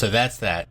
So that's that.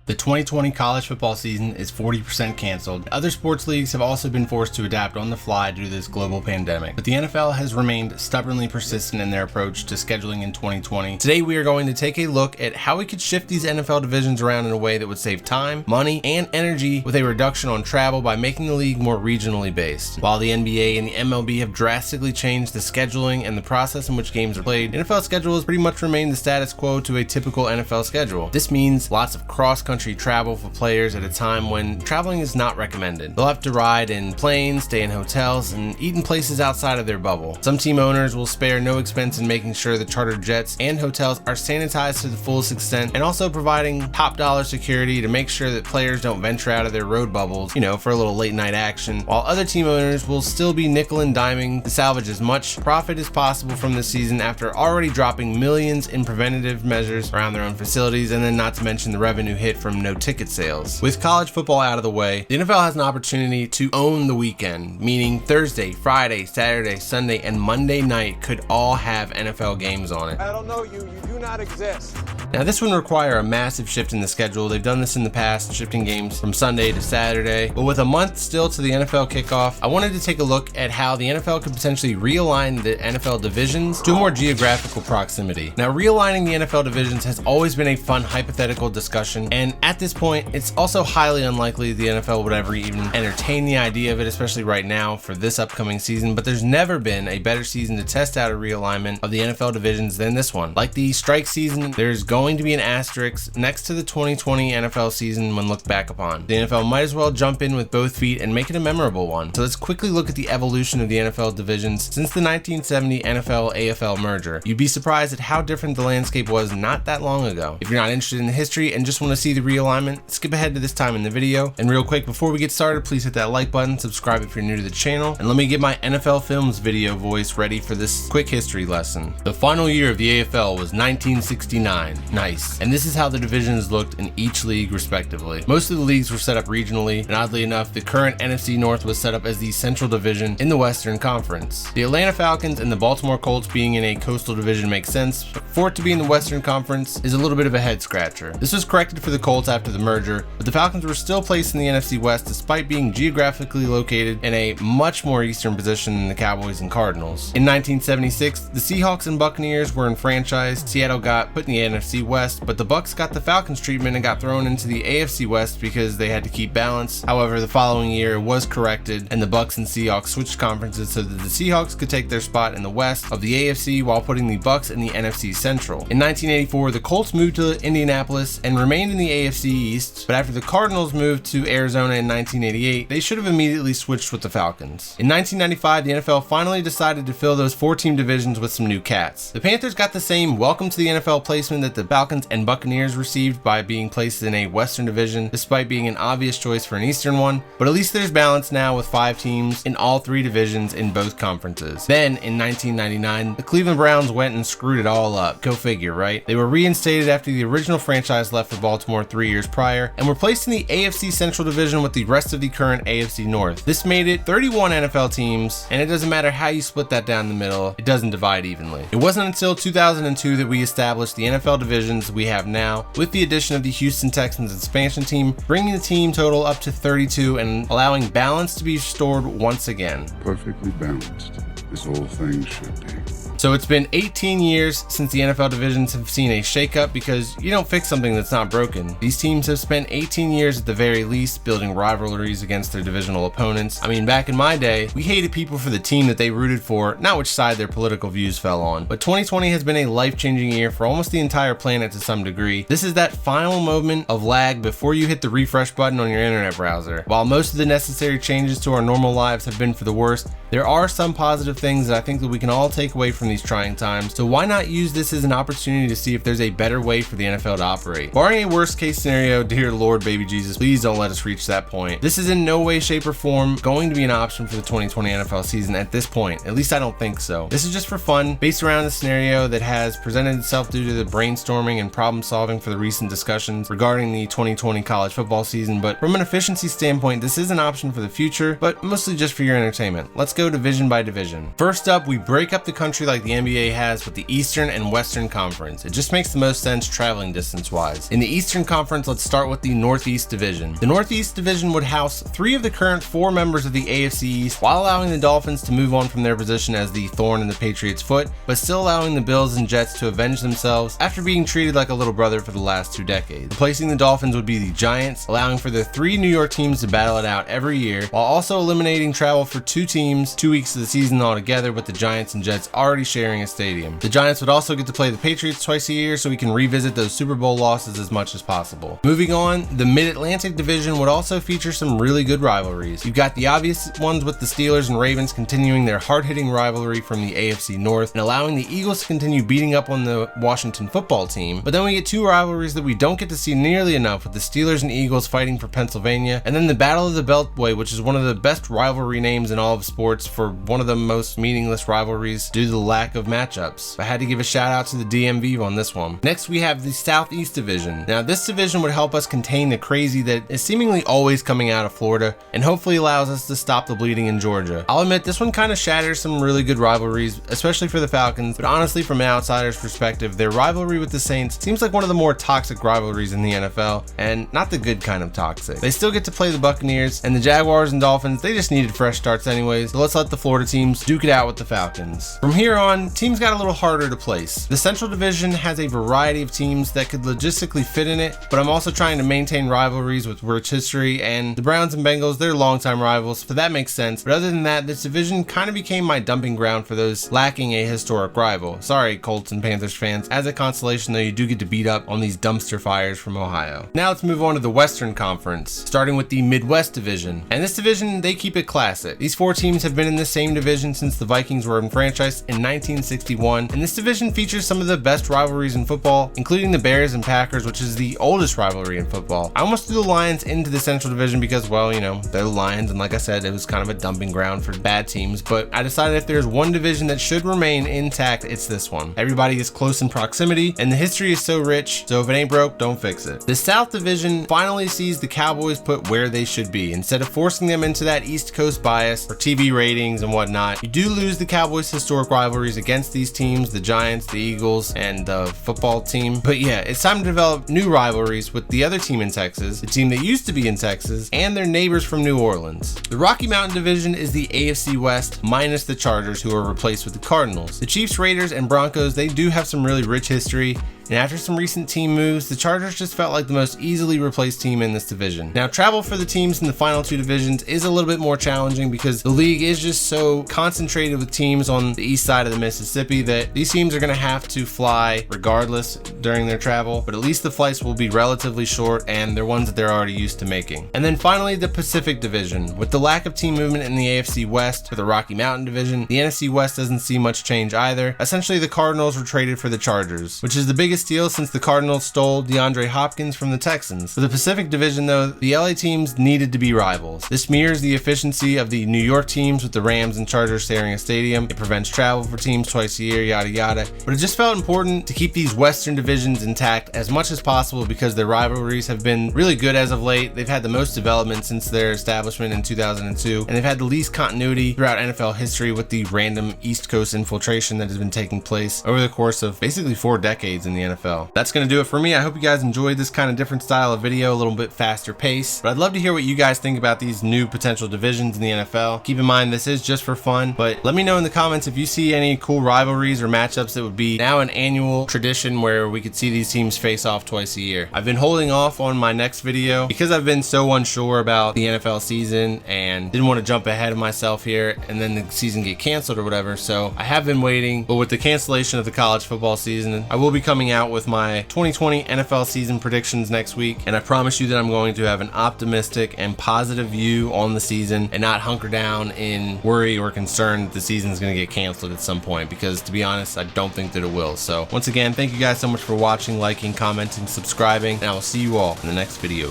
The 2020 college football season is 40% canceled. Other sports leagues have also been forced to adapt on the fly due to this global pandemic, but the NFL has remained stubbornly persistent in their approach to scheduling in 2020. Today we are going to take a look at how we could shift these NFL divisions around in a way that would save time, money, and energy with a reduction on travel by making the league more regionally based. While the NBA and the MLB have drastically changed the scheduling and the process in which games are played, the NFL schedule has pretty much remained the status quo to a typical NFL schedule. This means lots of cross-country travel for players at a time when traveling is not recommended. They'll have to ride in planes, stay in hotels, and eat in places outside of their bubble. Some team owners will spare no expense in making sure the chartered jets and hotels are sanitized to the fullest extent, and also providing top dollar security to make sure that players don't venture out of their road bubbles, for a little late night action, while other team owners will still be nickel and diming to salvage as much profit as possible from the season after already dropping millions in preventative measures around their own facilities, and then not to mention the revenue hit from no ticket sales. With college football out of the way, the NFL has an opportunity to own the weekend, meaning Thursday, Friday, Saturday, Sunday, and Monday night could all have NFL games on it. I don't know you do not exist. Now this would require a massive shift in the schedule. They've done this in the past, shifting games from Sunday to Saturday, but with a month still to the NFL kickoff, I wanted to take a look at how the NFL could potentially realign the NFL divisions to a more geographical proximity. Now realigning the NFL divisions has always been a fun hypothetical discussion, and at this point, it's also highly unlikely the NFL would ever even entertain the idea of it, especially right now for this upcoming season, but there's never been a better season to test out a realignment of the NFL divisions than this one. Like the strike season, there's going to be an asterisk next to the 2020 NFL season when looked back upon. The NFL might as well jump in with both feet and make it a memorable one. So let's quickly look at the evolution of the NFL divisions since the 1970 NFL-AFL merger. You'd be surprised at how different the landscape was not that long ago. If you're not interested in the history and just want to see the realignment, skip ahead to this time in the video. And real quick, before we get started, please hit that like button, subscribe if you're new to the channel, and let me get my NFL Films video voice ready for this quick history lesson. The final year of the AFL was 1969. Nice. And this is how the divisions looked in each league respectively. Most of the leagues were set up regionally, and oddly enough, the current NFC North was set up as the Central Division in the Western Conference. The Atlanta Falcons and the Baltimore Colts being in a coastal division makes sense, but for it to be in the Western Conference is a little bit of a head scratcher. This was corrected for the Colts after the merger, but the Falcons were still placed in the NFC West despite being geographically located in a much more eastern position than the Cowboys and Cardinals. In 1976, the Seahawks and Buccaneers were enfranchised. Seattle got put in the NFC West, but the Bucs got the Falcons treatment and got thrown into the AFC West because they had to keep balance. However, the following year it was corrected and the Bucs and Seahawks switched conferences so that the Seahawks could take their spot in the West of the AFC while putting the Bucs in the NFC Central. In 1984, the Colts moved to Indianapolis and remained in the AFC East, but after the Cardinals moved to Arizona in 1988, they should have immediately switched with the Falcons. In 1995, the NFL finally decided to fill those 4-team divisions with some new cats. The Panthers got the same welcome to the NFL placement that the Falcons and Buccaneers received by being placed in a Western division, despite being an obvious choice for an Eastern one, but at least there's balance now with 5 teams in all 3 divisions in both conferences. Then, in 1999, the Cleveland Browns went and screwed it all up. Go figure, right? They were reinstated after the original franchise left for Baltimore 3 years prior, and were placed in the AFC Central Division with the rest of the current AFC North. This made it 31 NFL teams, and it doesn't matter how you split that down the middle, it doesn't divide evenly. It wasn't until 2002 that we established the NFL divisions we have now, with the addition of the Houston Texans expansion team, bringing the team total up to 32 and allowing balance to be restored once again. Perfectly balanced, this whole thing should be. So it's been 18 years since the NFL divisions have seen a shakeup because you don't fix something that's not broken. These teams have spent 18 years at the very least building rivalries against their divisional opponents. I mean, back in my day, we hated people for the team that they rooted for, not which side their political views fell on. But 2020 has been a life-changing year for almost the entire planet to some degree. This is that final moment of lag before you hit the refresh button on your internet browser. While most of the necessary changes to our normal lives have been for the worst, there are some positive things that I think that we can all take away from these trying times, so why not use this as an opportunity to see if there's a better way for the NFL to operate? Barring a worst case scenario, dear Lord baby Jesus, please don't let us reach that point. This is in no way, shape, or form going to be an option for the 2020 NFL season at this point. At least I don't think so. This is just for fun, based around a scenario that has presented itself due to the brainstorming and problem solving for the recent discussions regarding the 2020 college football season, but from an efficiency standpoint, this is an option for the future, but mostly just for your entertainment. Let's go division by division. First up, we break up the country like like the NBA has with the Eastern and Western Conference. It just makes the most sense traveling distance wise. In the Eastern Conference, let's start with the Northeast Division. The Northeast Division would house 3 of the current 4 members of the AFC East, while allowing the Dolphins to move on from their position as the thorn in the Patriots' foot, but still allowing the Bills and Jets to avenge themselves after being treated like a little brother for the last 2 decades. Replacing the Dolphins would be the Giants, allowing for the 3 New York teams to battle it out every year, while also eliminating travel for 2 teams 2 weeks of the season altogether, with the Giants and Jets already sharing a stadium. The Giants would also get to play the Patriots twice a year, so we can revisit those Super Bowl losses as much as possible. Moving on, the Mid-Atlantic Division would also feature some really good rivalries. You've got the obvious ones with the Steelers and Ravens continuing their hard-hitting rivalry from the AFC North and allowing the Eagles to continue beating up on the Washington football team. But then we get 2 rivalries that we don't get to see nearly enough, with the Steelers and Eagles fighting for Pennsylvania, and then the Battle of the Beltway, which is one of the best rivalry names in all of sports for one of the most meaningless rivalries due to the lack of matchups. I had to give a shout out to the DMV on this one. Next, we have the Southeast Division. Now, this division would help us contain the crazy that is seemingly always coming out of Florida, and hopefully allows us to stop the bleeding in Georgia. I'll admit, this one kind of shatters some really good rivalries, especially for the Falcons, but honestly, from an outsider's perspective, their rivalry with the Saints seems like one of the more toxic rivalries in the NFL, and not the good kind of toxic. They still get to play the Buccaneers, and the Jaguars and Dolphins, they just needed fresh starts anyways, so let's let the Florida teams duke it out with the Falcons. From here on, teams got a little harder to place. The Central Division has a variety of teams that could logistically fit in it, but I'm also trying to maintain rivalries with rich history, and the Browns and Bengals, they're longtime rivals, so that makes sense. But other than that, this division kind of became my dumping ground for those lacking a historic rival. Sorry, Colts and Panthers fans. As a consolation though, you do get to beat up on these dumpster fires from Ohio. Now let's move on to the Western Conference, starting with the Midwest Division. And this division, they keep it classic. These 4 teams have been in the same division since the Vikings were enfranchised in 1961, and this division features some of the best rivalries in football, including the Bears and Packers, which is the oldest rivalry in football. I almost threw the Lions into the Central Division because, well, you know, they're the Lions, and like I said, it was kind of a dumping ground for bad teams, but I decided if there's one division that should remain intact, it's this one. Everybody is close in proximity, and the history is so rich, so if it ain't broke, don't fix it. The South Division finally sees the Cowboys put where they should be. Instead of forcing them into that East Coast bias for TV ratings and whatnot, you do lose the Cowboys' historic rivalries against these teams, the Giants, the Eagles, and the football team. But yeah, it's time to develop new rivalries with the other team in Texas, the team that used to be in Texas, and their neighbors from New Orleans. The Rocky Mountain Division is the AFC West minus the Chargers, who are replaced with the Cardinals. The Chiefs, Raiders, and Broncos, they do have some really rich history, and after some recent team moves, the Chargers just felt like the most easily replaced team in this division. Now, travel for the teams in the final 2 divisions is a little bit more challenging because the league is just so concentrated with teams on the east side of the Mississippi that these teams are going to have to fly regardless during their travel, but at least the flights will be relatively short and they're ones that they're already used to making. And then finally, the Pacific Division. With the lack of team movement in the AFC West for the Rocky Mountain Division, the NFC West doesn't see much change either. Essentially, the Cardinals were traded for the Chargers, which is the biggest deal since the Cardinals stole DeAndre Hopkins from the Texans. For the Pacific Division though, the LA teams needed to be rivals. This mirrors the efficiency of the New York teams with the Rams and Chargers sharing a stadium. It prevents travel for teams twice a year, yada yada. But it just felt important to keep these Western divisions intact as much as possible because their rivalries have been really good as of late. They've had the most development since their establishment in 2002, and they've had the least continuity throughout NFL history with the random East Coast infiltration that has been taking place over the course of basically 4 decades in the NFL. That's going to do it for me. I hope you guys enjoyed this kind of different style of video, a little bit faster pace, but I'd love to hear what you guys think about these new potential divisions in the NFL. Keep in mind, this is just for fun, but let me know in the comments if you see any cool rivalries or matchups that would be now an annual tradition where we could see these teams face off twice a year. I've been holding off on my next video because I've been so unsure about the NFL season and didn't want to jump ahead of myself here and then the season get canceled or whatever, so I have been waiting. But with the cancellation of the college football season, I will be coming out with my 2020 NFL season predictions next week, and I promise you that I'm going to have an optimistic and positive view on the season and not hunker down in worry or concern that the season is going to get canceled at some point, because to be honest, I don't think that it will. So once again, thank you guys so much for watching, liking, commenting, subscribing, and I will see you all in the next video.